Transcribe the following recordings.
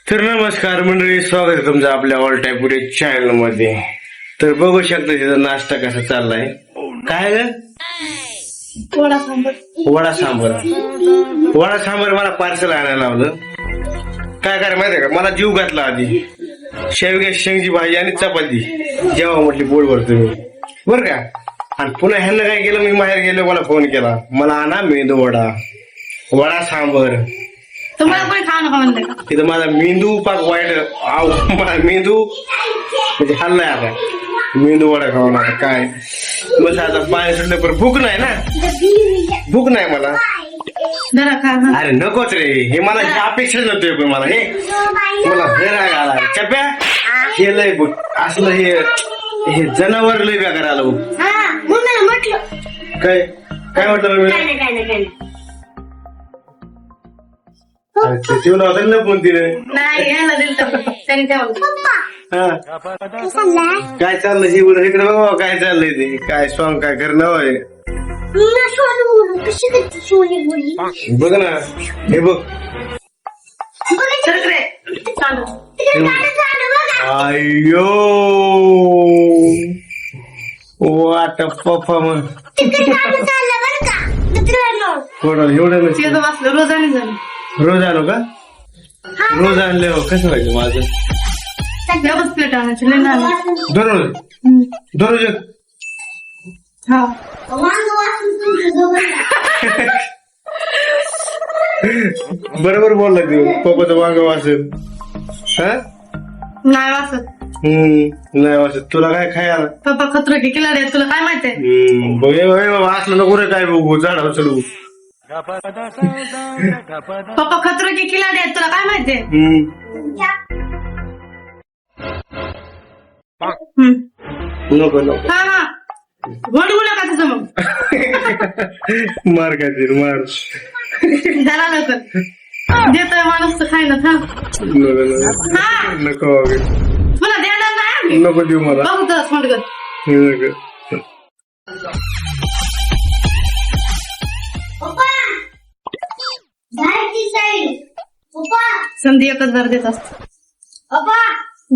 तर नमस्कार मंडळी, स्वागत आहे तुमचं आपल्या ऑल टाइम पुढे चॅनल मध्ये. तर बघू शकता तिचा नाश्ता कसा चाललाय. काय ग? वडा सांबर. वडा सांबर. वडा सांबर मला पार्सल आणायला लावलं. काय करायला माहितीये का, मला जीव घातला आधी शेवग्या शेंगची भाजी आणि चपाती जेव्हा म्हटली पोट भरतो मी बर का. आणि पुन्हा ह्यांना काय केलं, मी बाहेर गेलो, मला फोन केला, मला आणा मेंदू वडा, वडा सांबर. तुम्हाला पण खाऊ नका म्हणते का? तिथं माझा मेंदू पाक वाईट माझा मेंदू म्हणजे हल्लाय. आता मेंदू वडा खाऊन आता काय बस. आता पाय सुटलं पण भूक नाही ना, भूक नाही मला. जरा खा ना. अरे नकोच रे, हे मला ही अपेक्षा नव्हती. पण मला मला हे राग आला. चप्या हे लय बघ असलं हे जनावर लय बेकार आलं बघ. म्हटलं काय काय म्हटलं मी? जेवण होतं ना फोन तिने. नाही यायला दिलं त्यांनी ठेवलं. हा काय चाललंय हे बोल इकडे बघा, काय चाललंय ते काय सॉंग काय करणं होय. बघ ना हे बघ. अय्यो वाट पप्पा मग एवढं बसलं रोज आणि झालं. रोज आणू का? रोज आणले हो कसं व्हायचं माझं? बस प्लेट आणायची लय नाही. दररोज दररोज हा बरोबर बोलला तू. पप्पाचं वांग वाचत हा नाही वाचत. नाही वाचत. तुला काय खायला पप्पा खतरो की किल्ला तुला काय माहितीये? बाबा असलं नको रे काय बघू झाडावर चढू. पप्पा खतरो की किल्ला तुला काय माहितीये? नको नको हा हा गोड गुला का तुझं मग? मार खातील मार. झाला लवकर देतोय माणूस तर खायला. नको मला देणार नाही. नको देऊ मला. बघतोस म्हणत नको. संधी एकच भर देत असतो.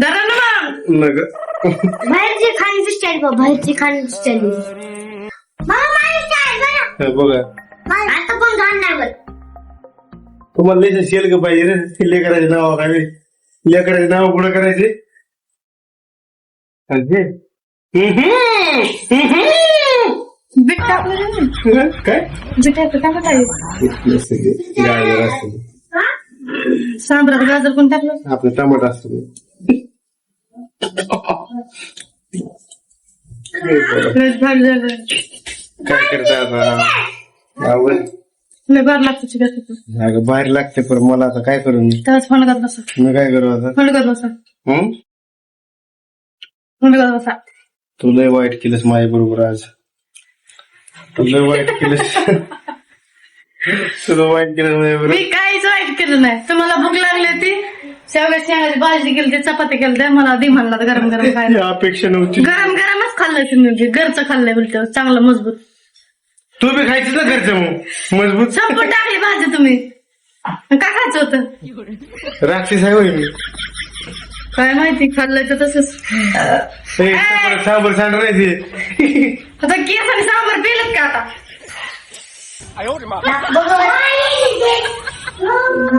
धरा ना मग. नको बाहेरची खाण्याची स्टाईल बघ, बाहेरची खाण्याची स्टाईल बघा. आता पण घाण नाही बघ. तुम्हाला लेखन शेल का पाहिजे रे. ते लेकराचे नाव काय, लेकराचे नाव पुढे करायचे. बीट टाकलं काय बीट टाकत गाजर असतो सांबरात गाजर कोण टाकलं? आपलं टमाटर असतो. भारी झालं. काय करता आता आवड लय बार लागतो चिकन. अगं बाहेर लागते पण मला आता काय करू मी. त्याच फणगत बसा. मी काय करू आता? फणगत बसा. हम्म फणगत बसा. तू लय वाईट केलंस माझ्या बरोबर आज. तू लय वाईट केलंस. तुला वाईट केलं माझ्या बरोबर. मी काहीच वाईट केलं नाही. तुम्हाला भूक लागली होती, शेवग्या शेंगाची भाजी केली, ते चपाती केली, मला दे म्हणला गरम गरम खायला. अपेक्षा नव्हती. गरम गरमच खाल्लंय तुम्ही. घरचं खाल्लंय बोलतो चांगलं मजबूत. तू बी खायचं ना घरचं मग मजबूत. संपून टाकली भाजी तुम्ही. काय खायचं होतं? राक्षस आहे होय मी. काय माहिती खाल्लंय तर तसंच. सांबर सांडर नाही ते. आता केस आणि सांबर पिलत का आता?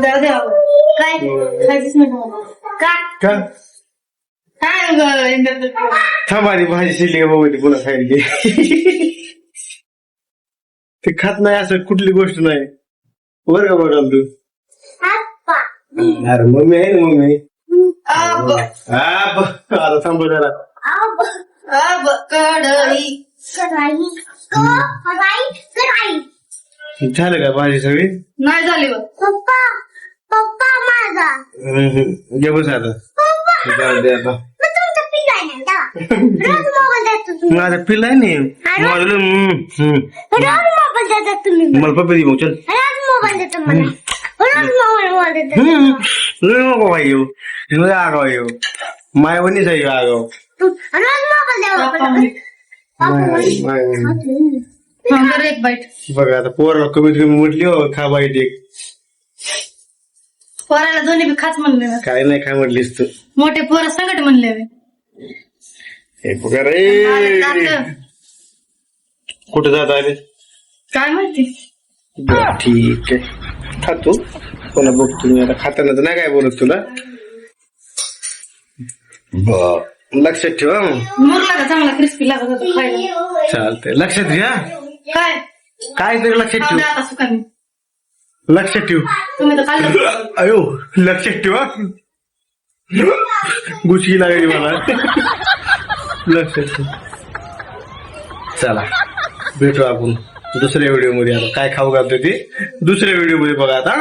द्या द्या. काय खायचंच नाही मला. का काय ग थांब आधी भाजी शिरली का बघू पुन्हा खायला घे. ते खात नाही असं कुठली गोष्ट नाही. वर का बघाल तू? अरे मम्मी आहे ना मम्मी. आता थांब जरा. कढई झालं का भाजी सगळी? नाही झाली बघ. पप्पा पप्पा माझा घे बस आता. जाऊ दे आता. तुमचा पिल्ला आहे ना, रोज मोबाईल देतो तुम्ही. माझा पिल्ला आहे नाही. रोज मोबाईल देता तुम्ही. मला पप्पा दे मग चल. रोज मोबाईल देतो मला. रोज मोबाईल देतो. नको भाई येऊ आगाव येऊ. मायवणीच आहे आगाव. रोज मोबाईल बरं एक बाईट. बघा आता पोराला कमीत कमी म्हटली हो खा बाईट एक. पोराला दोन्ही बी खाच म्हणले ना. काय नाही काय म्हटलीस तू मोठे पोरं संकट म्हणले बे. हे बघा रे जातं. कुठे जात आले काय माहिती. बरं, ठीक आहे खातो कोणा बघतो मी आता खाताना तर नाही काय बोलत तुला लक्षात ठेवा मुरला का चांगला क्रिस्पी लागत होता खायला. चालतंय लक्षात घ्या काय काय तरी लक्षात खाऊ दे ठेव आता सुखाने. लक्षात ठेव तुम्ही तर खाल्लं. अयो लक्षात ठेवा गुचकी लागली मला लक्षात ठेव चला भेटू आपण दुसऱ्या व्हिडिओ मध्ये आता काय खाऊ घालतो ते दुसऱ्या व्हिडिओ मध्ये बघा आता